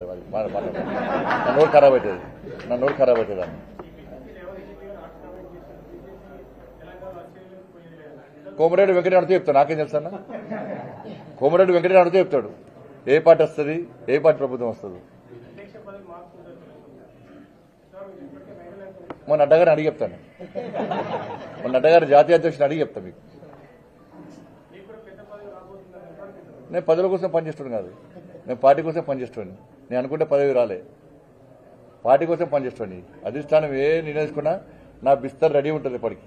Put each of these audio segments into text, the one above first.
నా నోరు ఖరాబ్ అవుతుంది అని కోమరెడ్డి వెంకటరెడ్డి అడితే చెప్తాడు. నాకేం తెలుసా? కోమరెడ్డి వెంకటరెడ్డి అడితే చెప్తాడు ఏ పార్టీ వస్తుంది, ఏ పార్టీ ప్రభుత్వం వస్తుంది. మొన్న నడ్డగారిని అడిగి చెప్తాను. మొన్న నడ్డగారి జాతీయ అధ్యక్షుని అడిగి చెప్తాను మీకు. నేను పదవుల కోసం పనిచేస్తున్నాను కాదు, నేను పార్టీ కోసం పనిచేస్తాను. నేను అనుకుంటే పదవి రాలే, పార్టీ కోసం పనిచేస్తాను. అధిష్టానం ఏ నిర్ణయం తీసుకున్నా నా బిస్తర్ రెడీ ఉంటుంది. ఇప్పటికి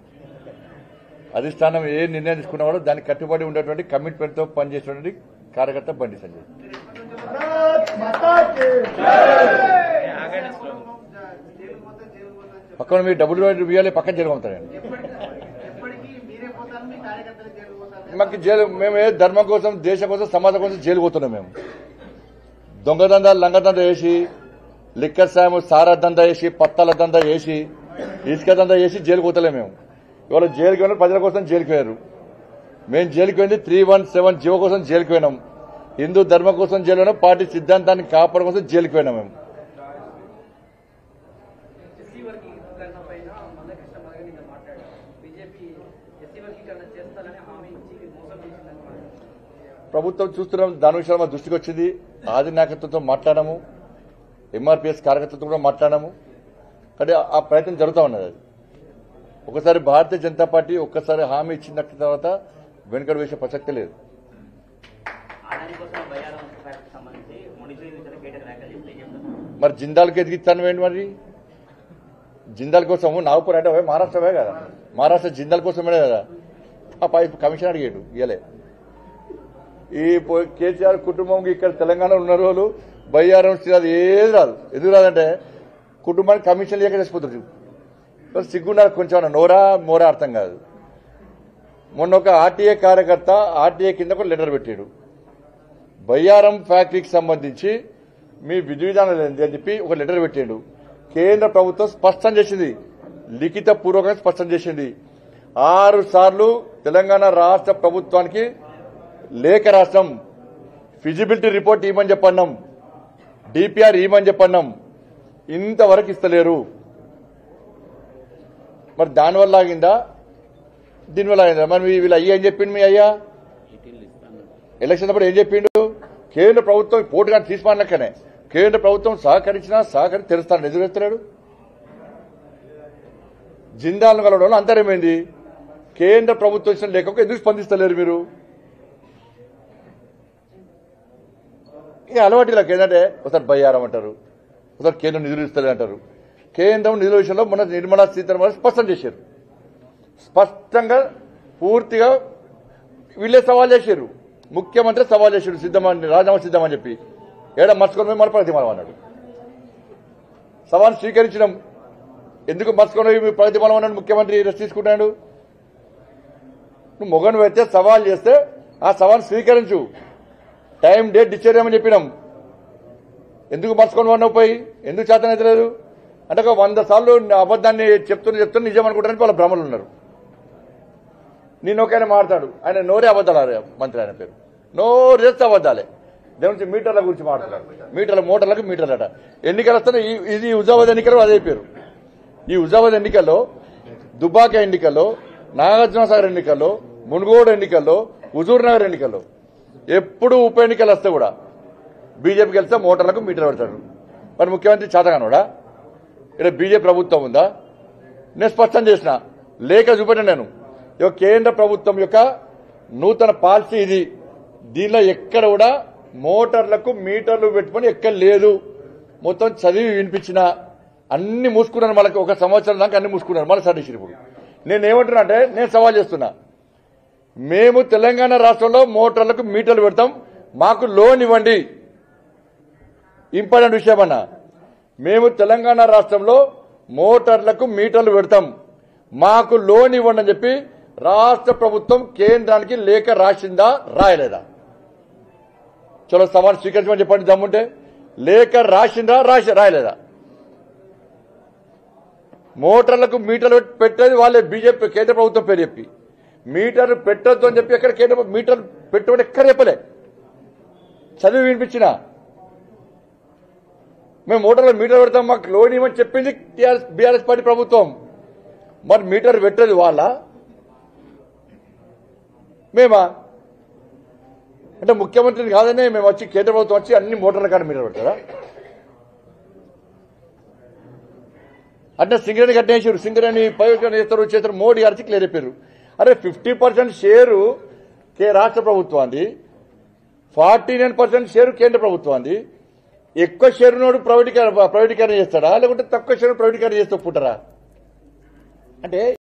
అధిష్టానం ఏ నిర్ణయం తీసుకున్నా కూడా దానికి కట్టుబడి ఉండేటువంటి కమిట్మెంట్తో పనిచేసేటువంటి కార్యకర్త బండి సంజయ్. పక్కన మీరు డబ్బులు ఇవ్వాలి, పక్కన జరగవుతారండి. మాకు జైలు, మేము ఏ ధర్మం కోసం, దేశం కోసం, సమాజం కోసం జైలు పోతున్నాం. మేము దొంగదందా, లంగదందా వేసి, లిక్కర్ సాము, సారా దందా వేసి, పత్తాల దందా వేసి, ఇసుక దందా వేసి జైలు పోతలేము. మేము ఇవాళ జైలుకి వెళ్ళిన ప్రజల కోసం జైలుకి పోయారు. మేము జైలుకి వెళ్ళి 317 జీవో కోసం జైలుకి పోయినాం. హిందూ ధర్మం కోసం జైలు పోయినాం. పార్టీ సిద్ధాంతాన్ని కాపాడడం కోసం జైలుకి పోయినాం. మేము ప్రభుత్వం చూస్తున్నాం. దాని విషయంలో మా దృష్టికి వచ్చింది. ఆది నాయకత్వంతో మాట్లాడాము, ఎంఆర్పీఎస్ కార్యకర్తలతో కూడా మాట్లాడాము. కానీ ఆ ప్రయత్నం జరుగుతూ ఉన్నది. అది ఒకసారి భారతీయ జనతా పార్టీ ఒక్కసారి హామీ ఇచ్చిన తర్వాత వెనుకడు వేసే ప్రసక్తే లేదు. మరి జిందాల్కి ఎదిగిస్తాను ఏంటి? మరి జిందాల్ కోసం నాగపూర్ అంటే మహారాష్ట్రవే కదా, మహారాష్ట్ర జిందాల్ కోసమే కదా. ఆ పై కమిషన్ అడిగాడు ఇయలే. ఈ కేసీఆర్ కుటుంబం ఇక్కడ తెలంగాణలో ఉన్న రోజులు బయ్యారం అది ఏది రాదు. ఎందుకు రాదంటే కుటుంబానికి కమిషన్ లేక చచ్చిపోతుంది. సిగ్గున్నారు కొంచెం, మోరా అర్థం కాదు. మొన్న ఒక ఆర్టీఏ కార్యకర్త ఆర్టీఏ కింద ఒక లెటర్ పెట్టాడు. బయ్యారం ఫ్యాక్టరీకి సంబంధించి మీ విధి విధానం ఏంటి అని చెప్పి ఒక లెటర్ పెట్టాడు. కేంద్ర ప్రభుత్వం స్పష్టం చేసింది, లిఖిత పూర్వకంగా స్పష్టం చేసింది. 6 సార్లు తెలంగాణ రాష్ట్ర ప్రభుత్వానికి లేఖ రాష్ట్రం, ఫిజిబిలిటీ రిపోర్ట్ ఇవ్వమని చెప్పన్నాం, డిపిఆర్ ఇవ్వమని చెప్పన్నాం. ఇంతవరకు ఇస్తలేరు. మరి దానివల్ల ఆగిందా, దీనివల్ల ఆగిందా? మరి వీళ్ళు అయ్యా ఏం చెప్పిండు? మీ అయ్యా ఎలక్షన్ అప్పుడు ఏం చెప్పిండు? కేంద్ర ప్రభుత్వం పోటుగా తీసుకోనక్కనే కేంద్ర ప్రభుత్వం సహకరించి తెరుస్తాను, ఎదురు ఎత్తలేడు. జిందాల్ను కలవడంలో అంతరేమైంది? కేంద్ర ప్రభుత్వం ఇచ్చిన లేఖకు ఎందుకు స్పందిస్తలేరు మీరు? ఇక అలవాటులకు ఏంటంటే ఒకసారి బయ్యారం అంటారు, ఒకసారి కేంద్రం నిధులు ఇస్తుంది అంటారు. కేంద్రం నిధుల విషయంలో మొన్న నిర్మలా సీతారామన్ స్పష్టం చేశారు. స్పష్టంగా పూర్తిగా వీళ్ళే సవాల్ చేశారు. ముఖ్యమంత్రి సవాల్ చేశారు, సిద్ధమని, రాజీనామా సిద్ధమని చెప్పి. ఏడా మర్చుకొని మన ప్రగతి మనం అన్నాడు. సవాల్ స్వీకరించడం ఎందుకు మర్చుకొని ప్రగతి మనం అన్నాడు? ముఖ్యమంత్రి రెస్ట్ తీసుకుంటాడు. నువ్వు మొగను అయితే సవాల్ చేస్తే ఆ సవాల్ స్వీకరించు, టైం డేట్ డిసైడ్ చేయమని చెప్పినాం. ఎందుకు మర్చుకొని వన్నావు పోయి? ఎందుకు చేతనైతే లేదు అంటే ఒక 100 సార్లు అబద్దాన్ని చెప్తున్నా నిజం అనుకుంటారని వాళ్ళ భ్రమలు ఉన్నారు. నేను ఒకైనా మాట్లాడు, ఆయన నోరే అబద్దాలు. మంత్రి ఆయన పేరు నోరు చేస్తే అబద్దాలే. దాని నుంచి మీటర్ల గురించి మాట్లాడారు. మోటార్లకు మీటర్లట. ఎన్నికలు వస్తున్నాయి. ఇది హుజాబాద్ ఎన్నికలు అదే పేరు. ఈ హుజాబాద్ ఎన్నికల్లో, దుబ్బాక ఎన్నికల్లో, నాగార్జునసాగర్ ఎన్నికల్లో, మునుగోడు ఎన్నికల్లో, హుజూర్ నగర్ ఎన్నికల్లో ఎప్పుడు ఉప ఎన్నికలు వస్తే కూడా బీజేపీకి వెళ్తే మోటార్లకు మీటర్ పెడతాడు. మరి ముఖ్యమంత్రి చేతగానోడా? ఇక్కడ బీజేపీ ప్రభుత్వం ఉందా? నేను స్పష్టం చేసిన లేఖ చూపెట్టాను. నేను కేంద్ర ప్రభుత్వం యొక్క నూతన పాలసీ ఇది. దీనిలో ఎక్కడ కూడా మోటార్లకు మీటర్లు పెట్టుకుని ఎక్కడ లేదు. మొత్తం చదివి వినిపించిన అన్ని మూసుకున్నాను. మనకి 1 సంవత్సరం దాకా అన్ని మూసుకున్నారు. మళ్ళీ సర్టిఫికేట్. ఇప్పుడు నేనేమంటున్నా అంటే, నేను సవాల్ చేస్తున్నా, మేము తెలంగాణ రాష్ట్రంలో మోటార్లకు మీటర్లు పెడతాం, మాకు లోన్ ఇవ్వండి. ఇంపార్టెంట్ విషయం అన్న, మేము తెలంగాణ రాష్ట్రంలో మోటార్లకు మీటర్లు పెడతాం, మాకు లోన్ ఇవ్వండి అని చెప్పి రాష్ట్ర ప్రభుత్వం కేంద్రానికి లేఖ రాసిందా, రాయలేదా? చలో సవాల్ స్వీకరించమని చెప్పండి దమ్ముంటే. లేఖ రాసిందా, రాయలేదా? మోటార్లకు మీటర్లు పెట్టేది వాళ్ళే, బీజేపీ కేంద్ర ప్రభుత్వం పేరు చెప్పి. మీటర్ పెట్టొద్దు అని చెప్పి ఎక్కడ కేంద్ర మీటర్ పెట్టమని ఎక్కడ చెప్పలే. చదివి వినిపించిన మేము మోటార్లో మీటర్ పెడతాం, మాకు లోన్ ఇవ్వని చెప్పింది బీఆర్ఎస్ పార్టీ ప్రభుత్వం. మరి మీటర్ పెట్టదు వాళ్ళ మేమా? అంటే ముఖ్యమంత్రిని కాదనే మేము వచ్చి కేంద్ర ప్రభుత్వం వచ్చి అన్ని మోటార్ల కాడ మీటర్ పెడతారా? అంటే సింగరేణి కట్టేసారు, సింగరేణి ప్రైవేట్ చేస్తారు. మోడీ గారికి క్లియర్ అయిపోయారు. అరే 50% షేరు రాష్ట్ర ప్రభుత్వాన్ని, 49% షేరు కేంద్ర ప్రభుత్వాన్ని. ఎక్కువ షేరునోడు ప్రైవేటీకరణ చేస్తాడా, లేకుంటే తక్కువ షేరు ప్రైవేటీకరణ చేస్తూ పుట్టరా? అంటే